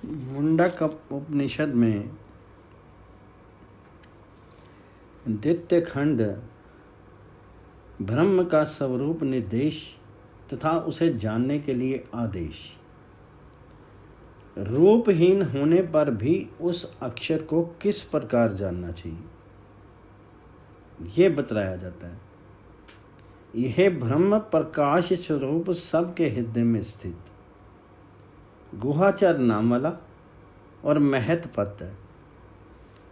मुंडक उपनिषद में द्वितीय खंड ब्रह्म का स्वरूप निर्देश तथा उसे जानने के लिए आदेश। रूपहीन होने पर भी उस अक्षर को किस प्रकार जानना चाहिए, यह बतलाया जाता है। यह ब्रह्म प्रकाश स्वरूप सबके हृदय में स्थित गुहाचर नाम वाला और महत पद है।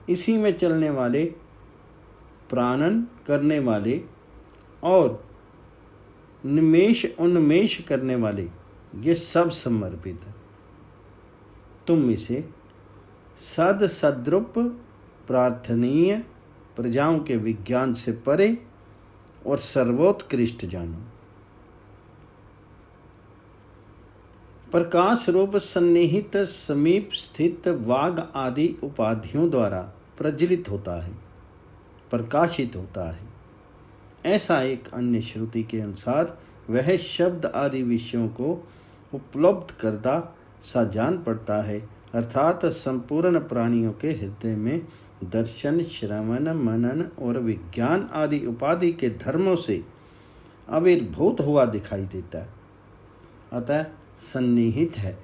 इसी में चलने वाले, प्राणन करने वाले और निमेष उन्मेष करने वाले, ये सब समर्पित है। तुम इसे सद्रूप प्रार्थनीय, प्रजाओं के विज्ञान से परे और सर्वोत्कृष्ट जानो। प्रकाश रूप सन्निहित समीप स्थित वाग आदि उपाधियों द्वारा प्रज्वलित होता है, प्रकाशित होता है। ऐसा एक अन्य श्रुति के अनुसार वह शब्द आदि विषयों को उपलब्ध करता सा जान पड़ता है, अर्थात संपूर्ण प्राणियों के हृदय में दर्शन, श्रवण, मनन और विज्ञान आदि उपाधि के धर्मों से आविर्भूत हुआ दिखाई देता है, अतः सन्निहित है।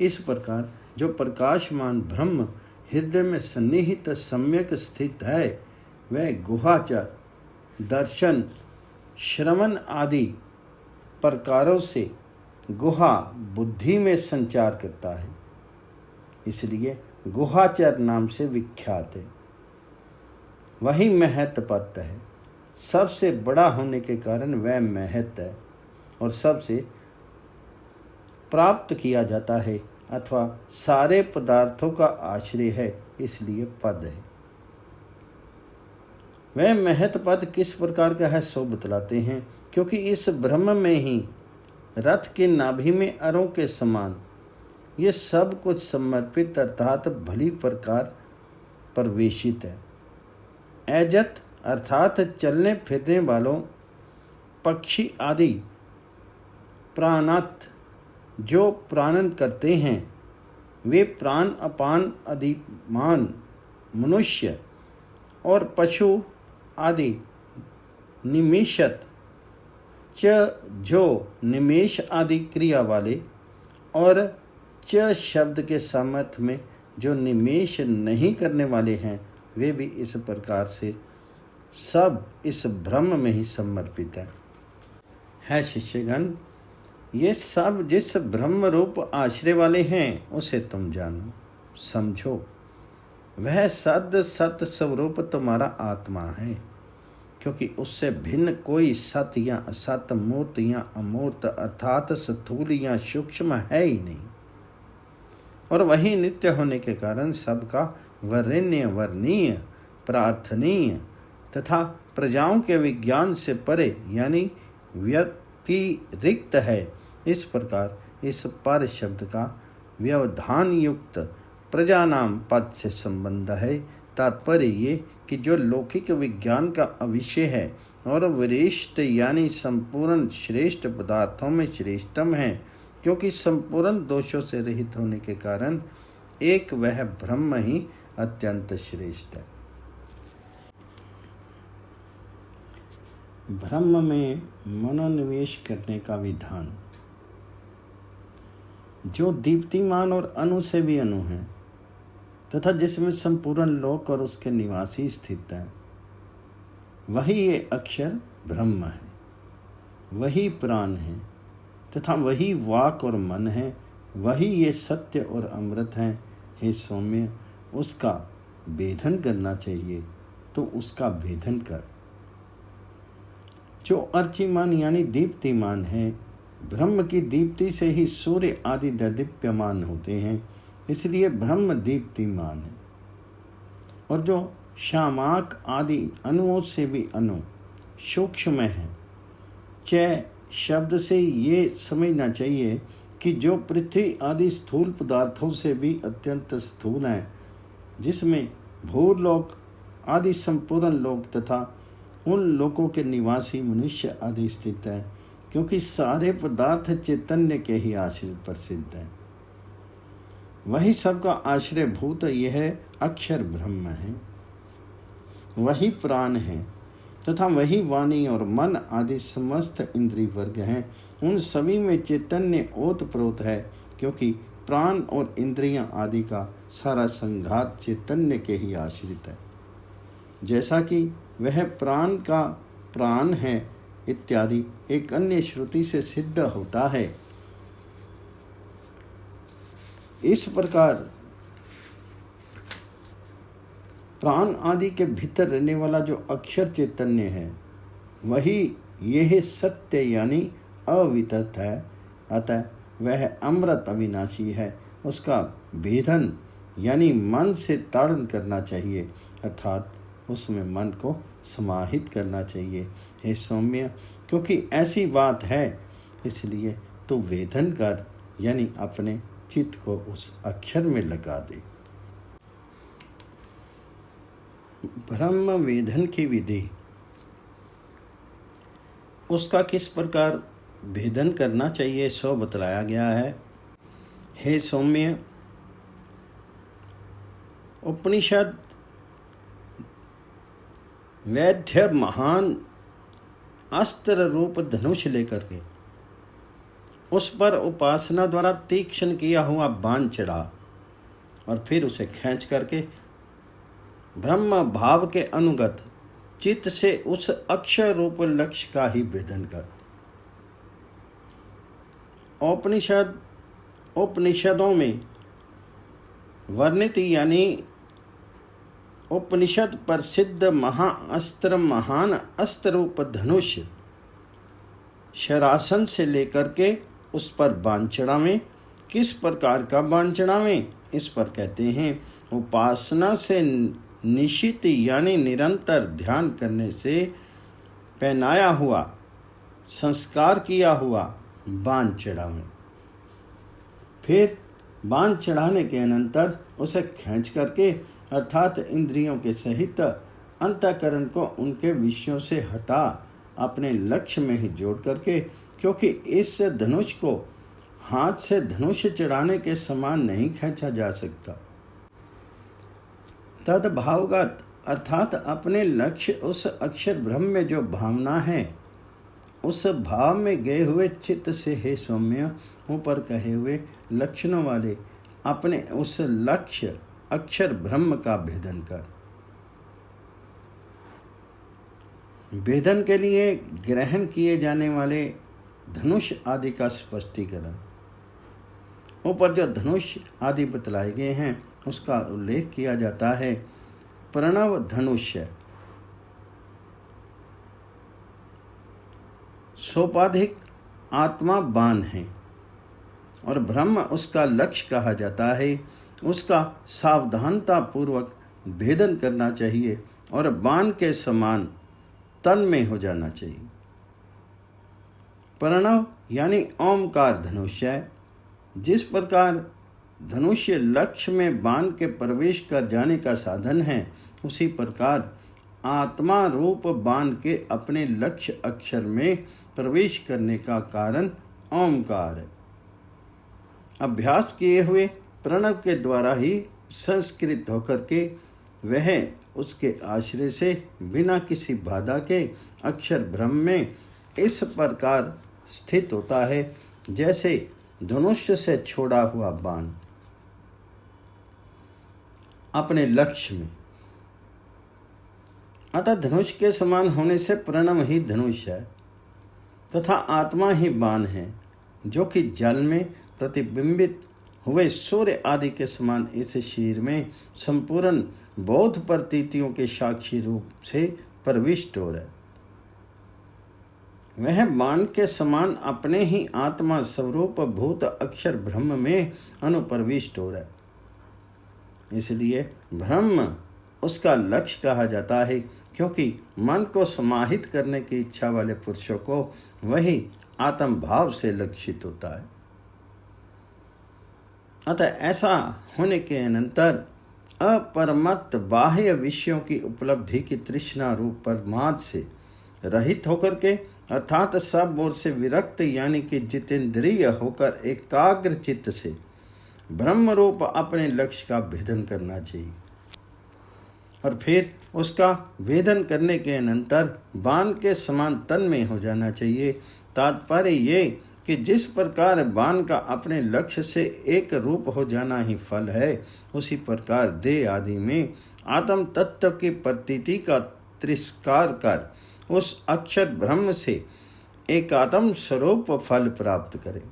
इस प्रकार जो प्रकाशमान ब्रह्म हृदय में सन्निहित सम्यक स्थित है, वह गुहाचर, दर्शन, श्रवण आदि प्रकारों से गुहा बुद्धि में संचार करता है, इसलिए गुहाचर नाम से विख्यात है। वही महत पद है। सबसे बड़ा होने के कारण वह महत है और सबसे प्राप्त किया जाता है अथवा सारे पदार्थों का आश्रय है, इसलिए पद है। वह महत पद किस प्रकार का है सो बतलाते हैं, क्योंकि इस ब्रह्म में ही रथ के नाभि में अरों के समान ये सब कुछ समर्पित अर्थात भली प्रकार प्रवेशित है। ऐजत अर्थात चलने फिरने वालों पक्षी आदि प्राणात जो प्राणन करते हैं, वे प्राण अपान अधिमान मनुष्य और पशु आदि निमेषत च जो निमेष आदि क्रिया वाले और च शब्द के सामर्थ्य में जो निमेष नहीं करने वाले हैं, वे भी इस प्रकार से सब इस ब्रह्म में ही समर्पित है शिष्यगण। ये सब जिस ब्रह्म रूप आश्रय वाले हैं, उसे तुम जानो, समझो। वह सत स्वरूप तुम्हारा आत्मा है, क्योंकि उससे भिन्न कोई सत या असत, मूर्त या अमूर्त अर्थात स्थूल या सूक्ष्म है ही नहीं। और वही नित्य होने के कारण सबका वरेण्य, वर्णीय, प्रार्थनीय तथा प्रजाओं के विज्ञान से परे यानी व्यतिरिक्त है। इस प्रकार इस पर शब्द का व्यवधान युक्त प्रजानाम पद से संबंध है। तात्पर्य ये कि जो लौकिक विज्ञान का अविषय है और वरिष्ठ यानी संपूर्ण श्रेष्ठ पदार्थों में श्रेष्ठतम है, क्योंकि संपूर्ण दोषों से रहित होने के कारण एक वह ब्रह्म ही अत्यंत श्रेष्ठ है। ब्रह्म में मनोनिवेश करने का विधान, जो दीप्तिमान और अणु से भी अणु है तथा जिसमें संपूर्ण लोक और उसके निवासी स्थित है, वही ये अक्षर ब्रह्म है, वही प्राण है तथा वही वाक और मन है, वही ये सत्य और अमृत है। हे सौम्य, उसका भेदन करना चाहिए तो उसका भेदन कर। जो अर्चिमान यानी दीप्तिमान है, ब्रह्म की दीप्ति से ही सूर्य आदि दीप्यमान होते हैं, इसलिए ब्रह्म दीप्तिमान है। और जो शामाक आदि अणुओं से भी अणु सूक्ष्म है। च शब्द से ये समझना चाहिए कि जो पृथ्वी आदि स्थूल पदार्थों से भी अत्यंत स्थूल हैं, जिसमें भूलोक आदि संपूर्ण लोक तथा उन लोकों के निवासी मनुष्य आदि स्थित है, क्योंकि सारे पदार्थ चैतन्य के ही आश्रित प्रसिद्ध हैं। वही सबका आश्रयभूत यह अक्षर ब्रह्म है, वही प्राण है तथा वही वाणी और मन आदि समस्त इंद्रिय वर्ग हैं। उन सभी में चैतन्य ओतप्रोत है, क्योंकि प्राण और इंद्रियां आदि का सारा संघात चैतन्य के ही आश्रित है। जैसा कि वह प्राण का प्राण है इत्यादि एक अन्य श्रुति से सिद्ध होता है, इस प्रकार प्राण आदि के भीतर रहने वाला जो अक्षर चैतन्य है वही यह सत्य यानी अवितत है। अतः वह अमृत अविनाशी है। उसका भेदन यानी मन से ताड़न करना चाहिए, अर्थात उसमें मन को समाहित करना चाहिए। हे सौम्य, क्योंकि ऐसी बात है इसलिए तू वेदन कर, यानी अपने चित्त को उस अक्षर में लगा दे। ब्रह्म वेदन की विधि, उसका किस प्रकार भेदन करना चाहिए सो बतलाया गया है। हे सौम्य, उपनिषद वैद्य महान अस्त्र रूप धनुष लेकर के उस पर उपासना द्वारा तीक्ष्ण किया हुआ बाण चढ़ा और फिर उसे खींच करके ब्रह्म भाव के अनुगत चित्त से उस अक्षर रूप लक्ष्य का ही भेदन कर। उपनिषदों में वर्णित यानी उपनिषद प्रसिद्ध महाअस्त्र महान अस्त्र रूप धनुष शरासन से लेकर के उस पर बाण चढ़ावें। किस प्रकार का बाण चढ़ावें, इस पर कहते हैं उपासना से निशित यानी निरंतर ध्यान करने से पहनाया हुआ संस्कार किया हुआ बाण चढ़ावें। फिर बाण चढ़ाने के अनंतर उसे खींच करके अर्थात इंद्रियों के सहित अंतःकरण को उनके विषयों से हटा अपने लक्ष्य में ही जोड़ करके, क्योंकि इस धनुष को हाथ से धनुष चढ़ाने के समान नहीं खींचा जा सकता। तद्भावगत अर्थात अपने लक्ष्य उस अक्षर ब्रह्म में जो भावना है उस भाव में गए हुए चित्त से हे सौम्य ऊपर कहे हुए लक्षणों वाले अपने उस लक्ष्य अक्षर ब्रह्म का भेदन कर। भेदन के लिए ग्रहण किए जाने वाले धनुष आदि का स्पष्टीकरण। ऊपर जो धनुष आदि बतलाए गए हैं उसका उल्लेख किया जाता है। प्रणव धनुष्य सोपाधिक आत्मा बाण है और ब्रह्म उसका लक्ष्य कहा जाता है। उसका सावधानता पूर्वक भेदन करना चाहिए और बाण के समान तन में हो जाना चाहिए। प्रणव यानी ओमकार धनुष्य है। जिस प्रकार धनुष्य लक्ष्य में बाण के प्रवेश कर जाने का साधन है, उसी प्रकार आत्मा रूप बाण के अपने लक्ष्य अक्षर में प्रवेश करने का कारण ओमकार है। अभ्यास किए हुए प्रणव के द्वारा ही संस्कृत होकर के वह उसके आश्रय से बिना किसी बाधा के अक्षर ब्रह्म में इस प्रकार स्थित होता है जैसे धनुष से छोड़ा हुआ बाण अपने लक्ष्य में। अतः धनुष के समान होने से प्रणव ही धनुष है तथा आत्मा ही बाण है, जो कि जल में प्रतिबिंबित हुए सूर्य आदि के समान इस शरीर में संपूर्ण बौद्ध प्रतीतियों के साक्षी रूप से प्रविष्ट हो रहा है। वह बाण के समान अपने ही आत्मा स्वरूप भूत अक्षर ब्रह्म में अनुप्रविष्ट हो रहा है। इसलिए ब्रह्म उसका लक्ष्य कहा जाता है, क्योंकि मन को समाहित करने की इच्छा वाले पुरुषों को वही आत्म भाव से लक्षित होता है। अतः ऐसा होने के अनंतर अपरमत्त बाह्य विषयों की उपलब्धि की तृष्णा रूप परमार्थ से रहित होकर के अर्थात सब ओर से विरक्त यानी कि जितेंद्रिय होकर एकाग्र चित्त से ब्रह्म रूप अपने लक्ष्य का भेदन करना चाहिए और फिर उसका भेदन करने के अनंतर बाण के समान तन्मय हो जाना चाहिए। तात्पर्य ये कि जिस प्रकार बाण का अपने लक्ष्य से एक रूप हो जाना ही फल है, उसी प्रकार देह आदि में आत्म तत्व की प्रतीति का तिरस्कार कर उस अक्षर ब्रह्म से एकात्म स्वरूप फल प्राप्त करें।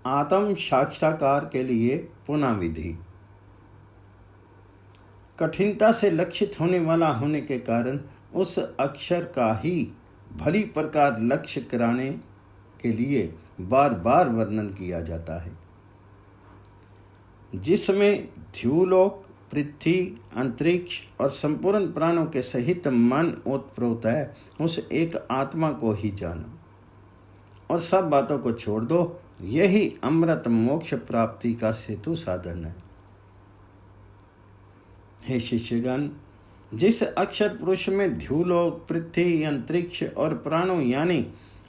आत्म साक्षात्कार के लिए पुनः विधि। कठिनता से लक्षित होने वाला होने के कारण उस अक्षर का ही भली प्रकार लक्ष्य कराने के लिए बार बार वर्णन किया जाता है, जिसमें ध्युलोक, पृथ्वी, अंतरिक्ष और संपूर्ण प्राणों के सहित मन ओतप्रोत है। उस एक आत्मा को ही जानो और सब बातों को छोड़ दो। यही अमृत मोक्ष प्राप्ति का सेतु साधन है। हे शिष्यगण, जिस अक्षर पुरुष में ध्युलोक, पृथ्वी, अंतरिक्ष और प्राणों यानी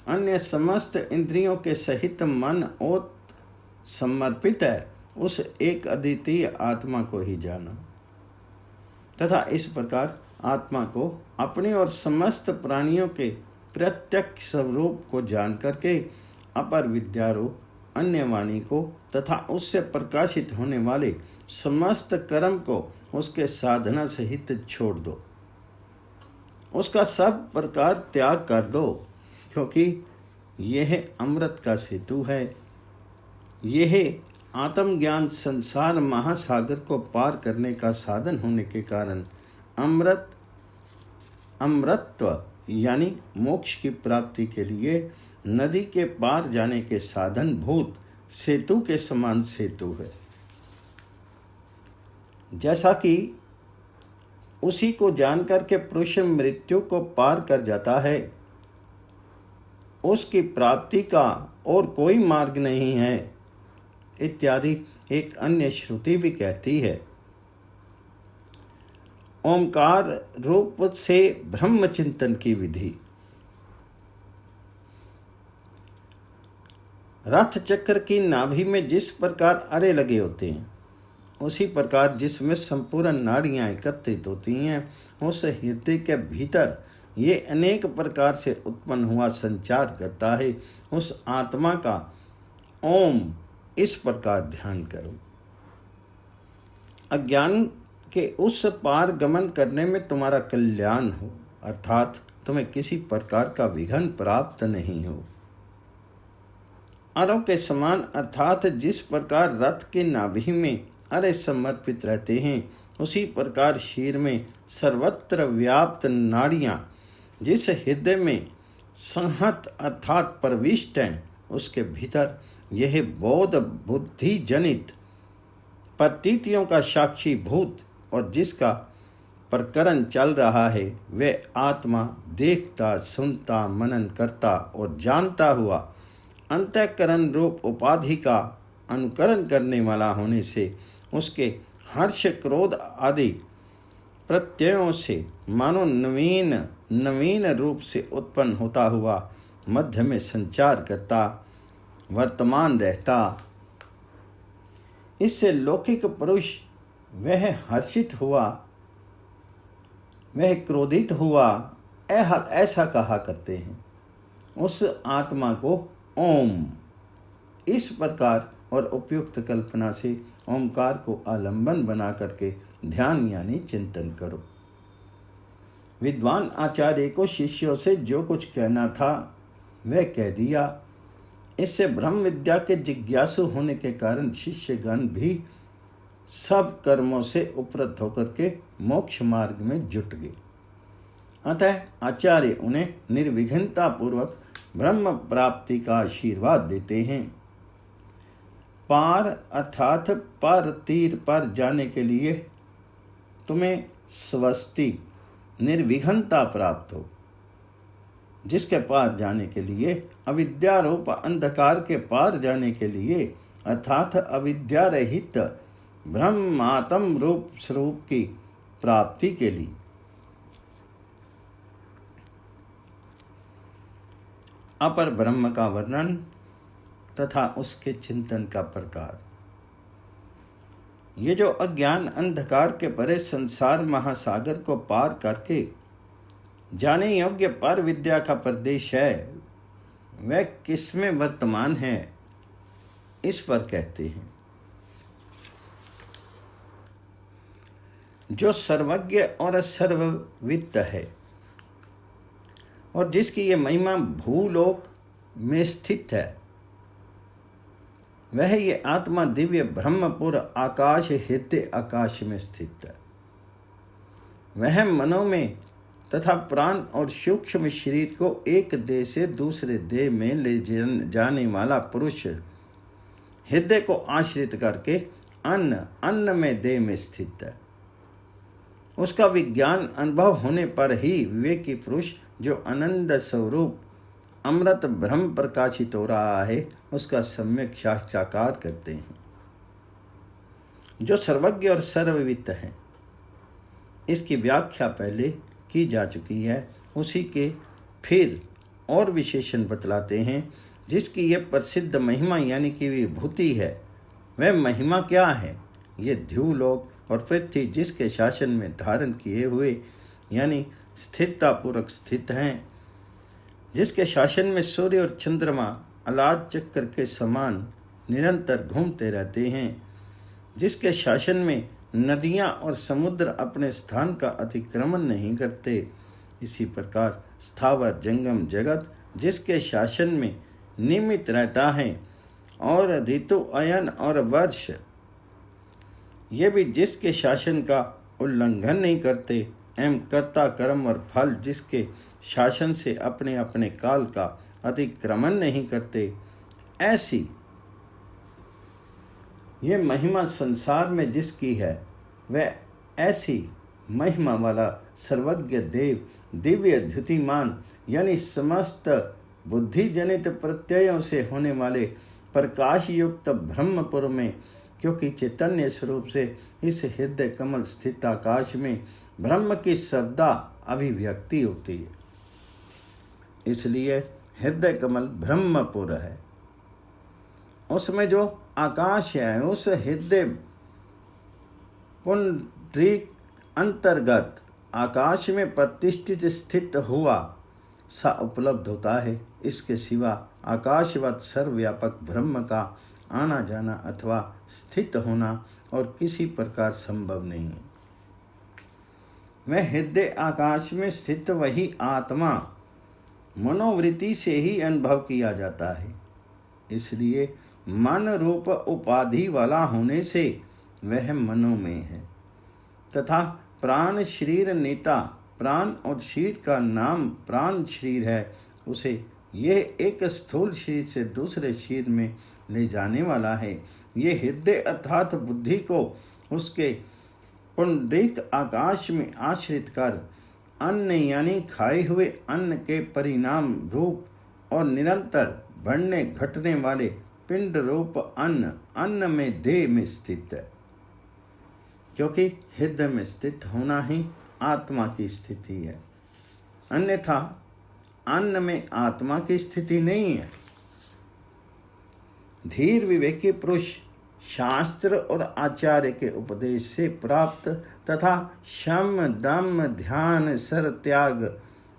अन्य समस्त इंद्रियों के सहित मन ओत समर्पित है, उस एक अद्वितीय आत्मा को ही जानो तथा इस प्रकार आत्मा को अपने और समस्त प्राणियों के प्रत्यक्ष स्वरूप को जान करके अपर विद्यारूप अन्य वाणी को तथा उससे प्रकाशित होने वाले समस्त कर्म को उसके साधना सहित छोड़ दो। उसका सब प्रकार त्याग कर दो, क्योंकि यह अमृत का सेतु है। यह आत्मज्ञान संसार महासागर को पार करने का साधन होने के कारण अमृतत्व यानी मोक्ष की प्राप्ति के लिए नदी के पार जाने के साधन भूत सेतु के समान सेतु है। जैसा कि उसी को जानकर के पुरुष मृत्यु को पार कर जाता है, उसकी प्राप्ति का और कोई मार्ग नहीं है इत्यादि एक अन्य श्रुति भी कहती है। ओंकार रूप से ब्रह्म चिंतन की विधि। रथ चक्र की नाभि में जिस प्रकार अरे लगे होते हैं, उसी प्रकार जिसमें संपूर्ण नाड़ियां एकत्रित होती हैं, उस हृदय के भीतर ये अनेक प्रकार से उत्पन्न हुआ संचार करता है। उस आत्मा का ओम इस प्रकार ध्यान करो। अज्ञान के उस पार गमन करने में तुम्हारा कल्याण हो, अर्थात तुम्हें किसी प्रकार का विघ्न प्राप्त नहीं हो। अरों के समान अर्थात जिस प्रकार रथ के नाभि में अरे समर्पित रहते हैं, उसी प्रकार शीर में सर्वत्र व्याप्त नाड़ियां जिस हृदय में संहत अर्थात प्रविष्ट हैं, उसके भीतर यह बोध बुद्धि जनित प्रतीतियों का साक्षी भूत और जिसका प्रकरण चल रहा है, वह आत्मा देखता, सुनता, मनन करता और जानता हुआ अंतःकरण रूप उपाधि का अनुकरण करने वाला होने से उसके हर्ष, क्रोध आदि प्रत्ययों से मानो नवीन रूप से उत्पन्न होता हुआ मध्य में संचार करता वर्तमान रहता। इससे लौकिक पुरुष वह हर्षित हुआ, वह क्रोधित हुआ ऐसा कहा करते हैं। उस आत्मा को ओम इस प्रकार और उपयुक्त कल्पना से ओंकार को आलंबन बना करके ध्यान यानी चिंतन करो। विद्वान आचार्य को शिष्यों से जो कुछ कहना था वह कह दिया। इससे ब्रह्म विद्या के जिज्ञासु होने के कारण शिष्यगण भी सब कर्मों से उपरत होकर के मोक्ष मार्ग में जुट गए। अतः आचार्य उन्हें निर्विघ्नता पूर्वक ब्रह्म प्राप्ति का आशीर्वाद देते हैं। पार अर्थात पर तीर पर जाने के लिए तुम्हें स्वस्ति निर्विघ्नता प्राप्त हो, जिसके पार जाने के लिए अविद्या रूप अंधकार के पार जाने के लिए अर्थात अविद्या रहित ब्रह्मात्म रूप स्वरूप की प्राप्ति के लिए। अपर ब्रह्म का वर्णन तथा उसके चिंतन का प्रकार। ये जो अज्ञान अंधकार के भरे संसार महासागर को पार करके जाने योग्य पर विद्या का प्रदेश है, वह किसमें वर्तमान है, इस पर कहते हैं। जो सर्वज्ञ और सर्ववित्त है और जिसकी ये महिमा भूलोक में स्थित है, वह ये आत्मा दिव्य ब्रह्मपुर आकाश हृदय आकाश में स्थित है। वह मनों में तथा प्राण और सूक्ष्म शरीर को एक देह से दूसरे देह में ले जाने वाला पुरुष हृदय को आश्रित करके अन्न में देह में स्थित है। उसका विज्ञान अनुभव होने पर ही विवेकी पुरुष जो आनंद स्वरूप अमृत ब्रह्म प्रकाशित हो रहा है, उसका सम्यक साक्षात्कार करते हैं। जो सर्वज्ञ और सर्ववित्त है, इसकी व्याख्या पहले की जा चुकी है। उसी के फिर और विशेषण बतलाते हैं। जिसकी ये प्रसिद्ध महिमा यानी कि विभूति है, वह महिमा क्या है? ये ध्रुवलोक और पृथ्वी जिसके शासन में धारण किए हुए यानी स्थिरतापूर्वक स्थित हैं, जिसके शासन में सूर्य और चंद्रमा अलाद चक्र के समान निरंतर घूमते रहते हैं, जिसके शासन में नदियाँ और समुद्र अपने स्थान का अतिक्रमण नहीं करते, इसी प्रकार स्थावर जंगम जगत जिसके शासन में नियमित रहता है, और ऋतु अयन और वर्ष ये भी जिसके शासन का उल्लंघन नहीं करते, एवं कर्ता कर्म और फल जिसके शासन से अपने अपने काल का अतिक्रमण नहीं करते, ऐसी ये महिमा संसार में जिसकी है, वह ऐसी महिमा वाला सर्वज्ञ देव दिव्य द्युतिमान यानी समस्त बुद्धि जनित प्रत्ययों से होने वाले प्रकाश युक्त ब्रह्मपुर में, क्योंकि चैतन्य स्वरूप से इस हृदय कमल स्थित आकाश में ब्रह्म की सदा अभिव्यक्ति होती है, इसलिए हृदय कमल ब्रह्मपुर है। उसमें जो आकाश है, उस हृदय पुंडरीक अंतर्गत आकाश में प्रतिष्ठित स्थित हुआ सा उपलब्ध होता है। इसके सिवा आकाशवत सर्वव्यापक ब्रह्म का आना जाना अथवा स्थित होना और किसी प्रकार संभव नहीं है। वह हृदय आकाश में स्थित वही आत्मा मनोवृत्ति से ही अनुभव किया जाता है, इसलिए मन रूप उपाधि वाला होने से वह मनों में है, तथा प्राण शरीर नेता प्राण और शरीर का नाम प्राण शरीर है, उसे यह एक स्थूल शरीर से दूसरे शरीर में ले जाने वाला है। ये हृदय अर्थात बुद्धि को उसके पुंडरीक आकाश में आश्रित कर अन्न यानी खाए हुए अन्न के परिणाम रूप और निरंतर बढ़ने घटने वाले पिंड रूप अन्न में देह में स्थित है, क्योंकि हृदय में स्थित होना ही आत्मा की स्थिति है, अन्यथा अन्न में आत्मा की स्थिति नहीं है। धीर विवेकी पुरुष शास्त्र और आचार्य के उपदेश से प्राप्त तथा शम दम ध्यान सर त्याग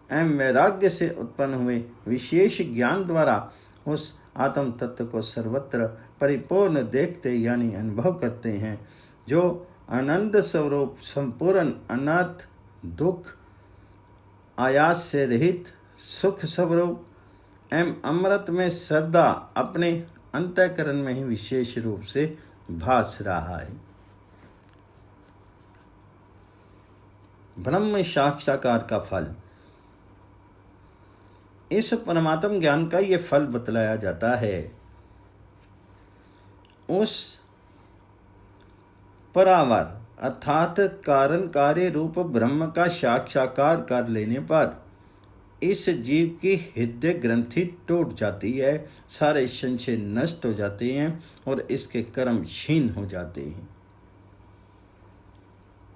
एवं वैराग्य से उत्पन्न हुए विशेष ज्ञान द्वारा उस आत्म तत्व को सर्वत्र परिपूर्ण देखते यानी अनुभव करते हैं, जो आनंद स्वरूप संपूर्ण अनर्थ दुख आयास से रहित सुख स्वरूप एवं अमृत में सदा अपने अंतःकरण में ही विशेष रूप से भास रहा है। ब्रह्म साक्षात्कार का फल। इस परमात्म ज्ञान का ये फल बतलाया जाता है। उस परावर अर्थात कारण कार्य रूप ब्रह्म का साक्षात्कार कर लेने पर इस जीव की हृदय ग्रंथि टूट जाती है, सारे संशय नष्ट हो जाते हैं और इसके कर्म क्षीण हो जाते हैं।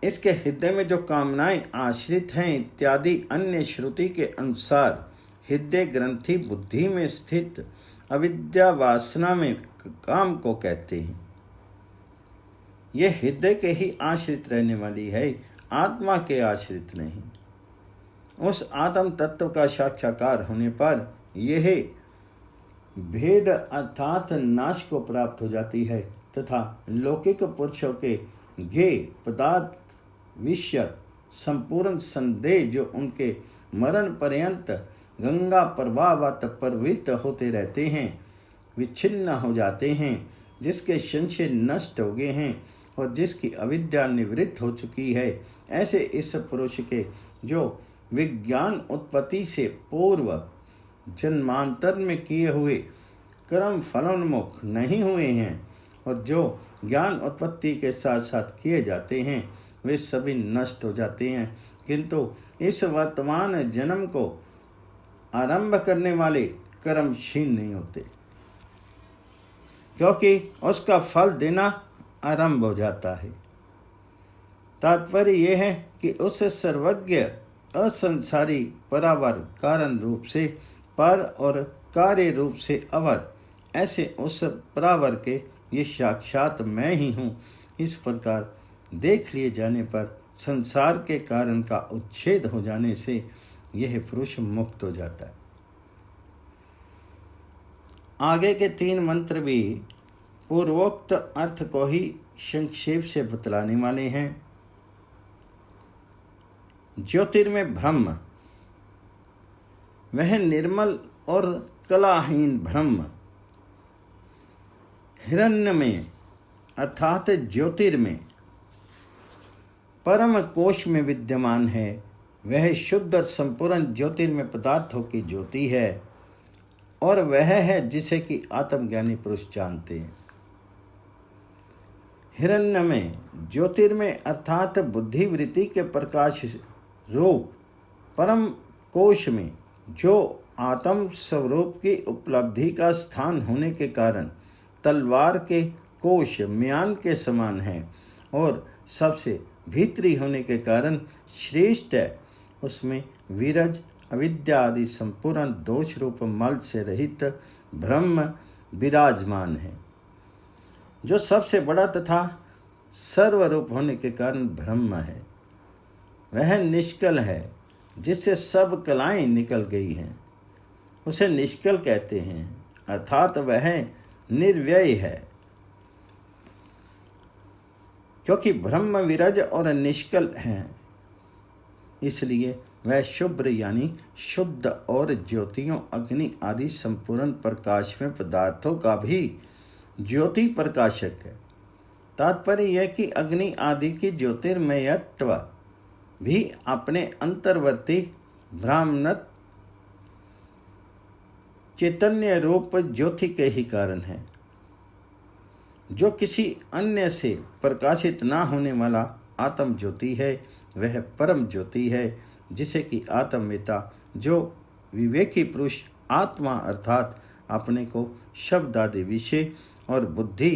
इसके हृदय में जो कामनाएं आश्रित हैं इत्यादि अन्य श्रुति के अनुसार हृदय ग्रंथि बुद्धि में स्थित अविद्या वासना में काम को कहते हैं। यह हृदय के ही आश्रित रहने वाली है, आत्मा के आश्रित नहीं। उस आत्म तत्व का साक्षात्कार होने पर यह भेद अर्थात नाश को प्राप्त हो जाती है तथा लौकिक पुरुषों के ज्ञेय पदार्थ विषय संपूर्ण संदेह जो उनके मरण पर्यंत गंगा प्रवाहवत प्रवृत्त होते रहते हैं, विच्छिन्न हो जाते हैं, जिसके संशय नष्ट हो गए हैं और जिसकी अविद्या निवृत्त हो चुकी है। ऐसे इस पुरुष के जो विज्ञान उत्पत्ति से पूर्व जन्मांतर में किए हुए कर्म फलोन्मुख नहीं हुए हैं और जो ज्ञान उत्पत्ति के साथ साथ किए जाते हैं, वे सभी नष्ट हो जाते हैं, किंतु इस वर्तमान जन्म को आरंभ करने वाले कर्म क्षीण नहीं होते, क्योंकि उसका फल देना आरंभ हो जाता है। तात्पर्य यह है कि उस सर्वज्ञ असंसारी परावर कारण रूप से पर और कार्य रूप से अवर, ऐसे उस परावर के ये साक्षात मैं ही हूँ, इस प्रकार देख लिए जाने पर संसार के कारण का उच्छेद हो जाने से यह पुरुष मुक्त हो जाता है। आगे के 3 मंत्र भी पूर्वोक्त अर्थ को ही संक्षेप से बतलाने वाले हैं। ज्योतिर्मय ब्रह्म, वह निर्मल और कलाहीन ब्रह्म हिरण्य में अर्थात ज्योतिर्मय परम कोश में विद्यमान है। वह शुद्ध और संपूर्ण ज्योतिर्मय पदार्थों की ज्योति है और वह है जिसे कि आत्मज्ञानी पुरुष जानते हैं। हिरण्य में ज्योतिर्मय अर्थात बुद्धिवृत्ति के प्रकाश रूप परम कोश में जो आत्म स्वरूप की उपलब्धि का स्थान होने के कारण तलवार के कोश म्यान के समान है और सबसे भीतरी होने के कारण श्रेष्ठ है। उसमें वीरज अविद्या आदि संपूर्ण दोष रूप मल से रहित ब्रह्म विराजमान है, जो सबसे बड़ा तथा सर्वरूप होने के कारण ब्रह्म है। वह निष्कल है, जिससे सब कलाएं निकल गई हैं, उसे निष्कल कहते हैं, अर्थात वह निर्व्यय है। क्योंकि ब्रह्म विरज और निष्कल है, इसलिए वह शुभ्र यानी शुद्ध और ज्योतियों अग्नि आदि संपूर्ण प्रकाश में पदार्थों का भी ज्योति प्रकाशक है। तात्पर्य यह कि अग्नि आदि की ज्योतिर्मयत्व भी अपने अंतर्वर्ती ब्राह्मणत चैतन्य रूप ज्योति के ही कारण है, जो किसी अन्य से प्रकाशित ना होने वाला आत्म ज्योति है। वह परम ज्योति है, जिसे कि आत्मवेता जो विवेकी पुरुष आत्मा अर्थात अपने को शब्द आदि विषय और बुद्धि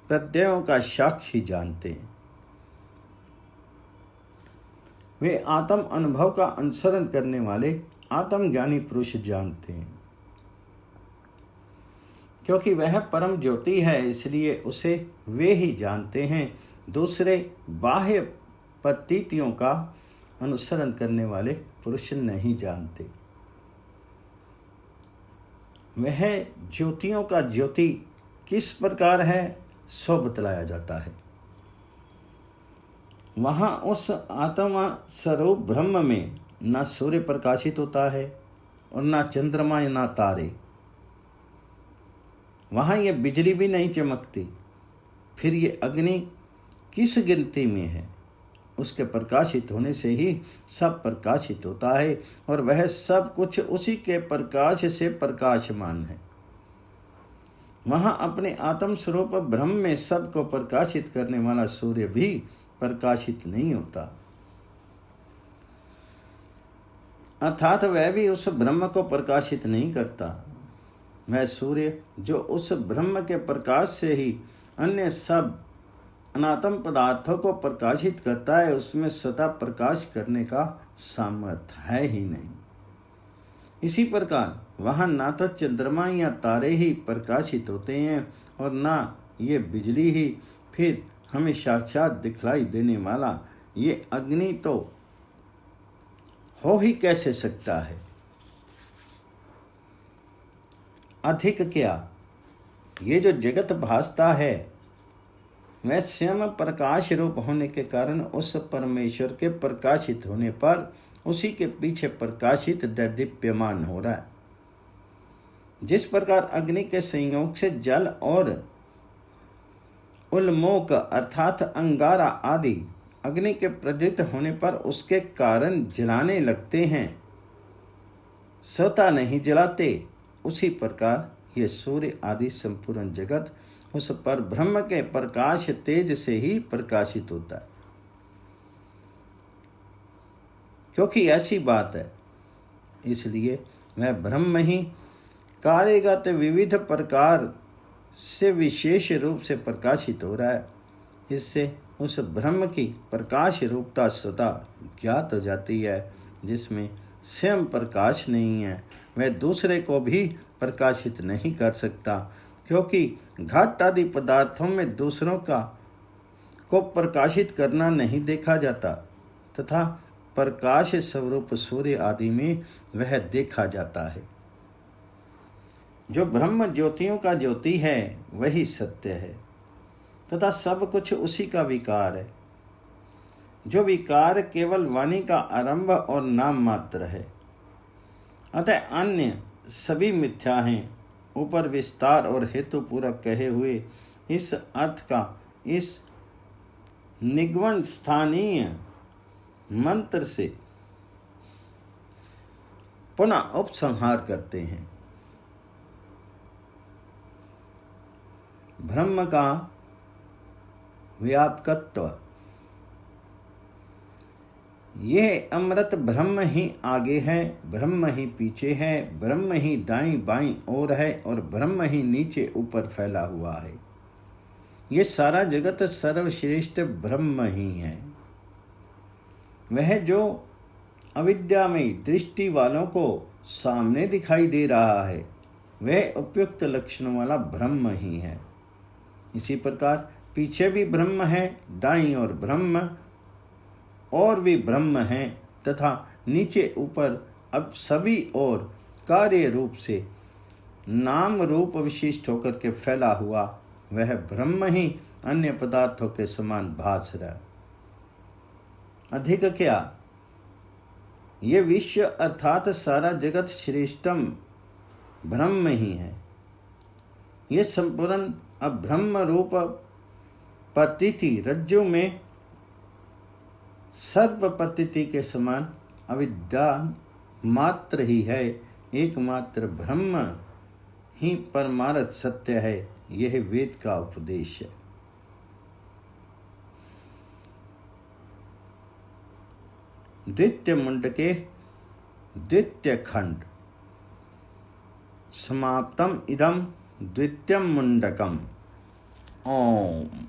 प्रत्ययों का साक्षी जानते हैं। वे आत्म अनुभव का अनुसरण करने वाले आत्मज्ञानी पुरुष जानते हैं। क्योंकि वह परम ज्योति है, इसलिए उसे वे ही जानते हैं, दूसरे बाह्य प्रतीतियों का अनुसरण करने वाले पुरुष नहीं जानते। वह ज्योतियों का ज्योति किस प्रकार है सो बतलाया जाता है। वहाँ उस आत्मा स्वरूप ब्रह्म में न सूर्य प्रकाशित होता है और न चंद्रमा न तारे। वहाँ ये बिजली भी नहीं चमकती। फिर ये अग्नि किस गिनती में है? उसके प्रकाशित होने से ही सब प्रकाशित होता है और वह सब कुछ उसी के प्रकाश से प्रकाशमान है। वहाँ अपने आत्म स्वरूप ब्रह्म में सब को प्रकाशित करने वाला सूर्य भी प्रकाशित नहीं होता, अर्थात वह भी उस ब्रह्म को प्रकाशित नहीं करता। वह सूर्य जो उस ब्रह्म के प्रकाश से ही अन्य सब अनात्म पदार्थों को प्रकाशित करता है, उसमें स्वतः प्रकाश करने का सामर्थ्य है ही नहीं। इसी प्रकार वहाँ ना तो चंद्रमा या तारे ही प्रकाशित होते हैं और ना ये बिजली ही, फिर हमें साक्षात दिखलाई देने वाला ये अग्नि तो हो ही कैसे सकता है। अधिक क्या, ये जो जगत भासता है वह स्वयं प्रकाश रूप होने के कारण उस परमेश्वर के प्रकाशित होने पर उसी के पीछे प्रकाशित दीप्यमान हो रहा है। जिस प्रकार अग्नि के संयोग से जल और उल्मोक अर्थात अंगारा आदि अग्नि के प्रज्वलित होने पर उसके कारण जलाने लगते हैं, स्वतः नहीं जलाते, उसी प्रकार ये सूर्य आदि संपूर्ण जगत उस पर ब्रह्म के प्रकाश तेज से ही प्रकाशित होता है। क्योंकि ऐसी बात है, इसलिए वह ब्रह्म ही कार्यगत विविध प्रकार से विशेष रूप से प्रकाशित हो रहा है। इससे उस ब्रह्म की प्रकाश रूपता स्वतः ज्ञात हो जाती है। जिसमें स्वयं प्रकाश नहीं है वह दूसरे को भी प्रकाशित नहीं कर सकता, क्योंकि घट आदि पदार्थों में दूसरों को प्रकाशित करना नहीं देखा जाता तथा प्रकाश स्वरूप सूर्य आदि में वह देखा जाता है। जो ब्रह्म ज्योतियों का ज्योति है वही सत्य है तथा सब कुछ उसी का विकार है। जो विकार केवल वाणी का आरंभ और नाम मात्र है, अतः अन्य सभी मिथ्या हैं। ऊपर विस्तार और हेतु पूर्वक कहे हुए इस अर्थ का इस निगमन स्थानीय मंत्र से पुनः उपसंहार करते हैं। ब्रह्म का व्यापकत्व, यह अमृत ब्रह्म ही आगे है, ब्रह्म ही पीछे है, ब्रह्म ही दाईं बाईं ओर है और ब्रह्म ही नीचे ऊपर फैला हुआ है। ये सारा जगत सर्वश्रेष्ठ ब्रह्म ही है। वह जो अविद्या में दृष्टि वालों को सामने दिखाई दे रहा है वह उपयुक्त लक्षणों वाला ब्रह्म ही है। इसी प्रकार पीछे भी ब्रह्म है, दाईं ओर ब्रह्म और भी ब्रह्म है तथा नीचे ऊपर अब सभी और कार्य रूप से नाम रूप विशिष्ट होकर के फैला हुआ वह ब्रह्म ही अन्य पदार्थों के समान भास रहा। अधिक क्या, ये विश्व अर्थात सारा जगत श्रेष्ठम ब्रह्म ही है। ये संपूर्ण अब्रह्म रूप प्रतीति रज्जु में सर्व प्रतीति के समान अविद्या मात्र ही है। एकमात्र ब्रह्म ही परमार्थ सत्य है। यह वेद का उपदेश है। द्वितीय मुंडके द्वितीय खंड समाप्तम इदम द्वितीयम मुंडकम। ओम।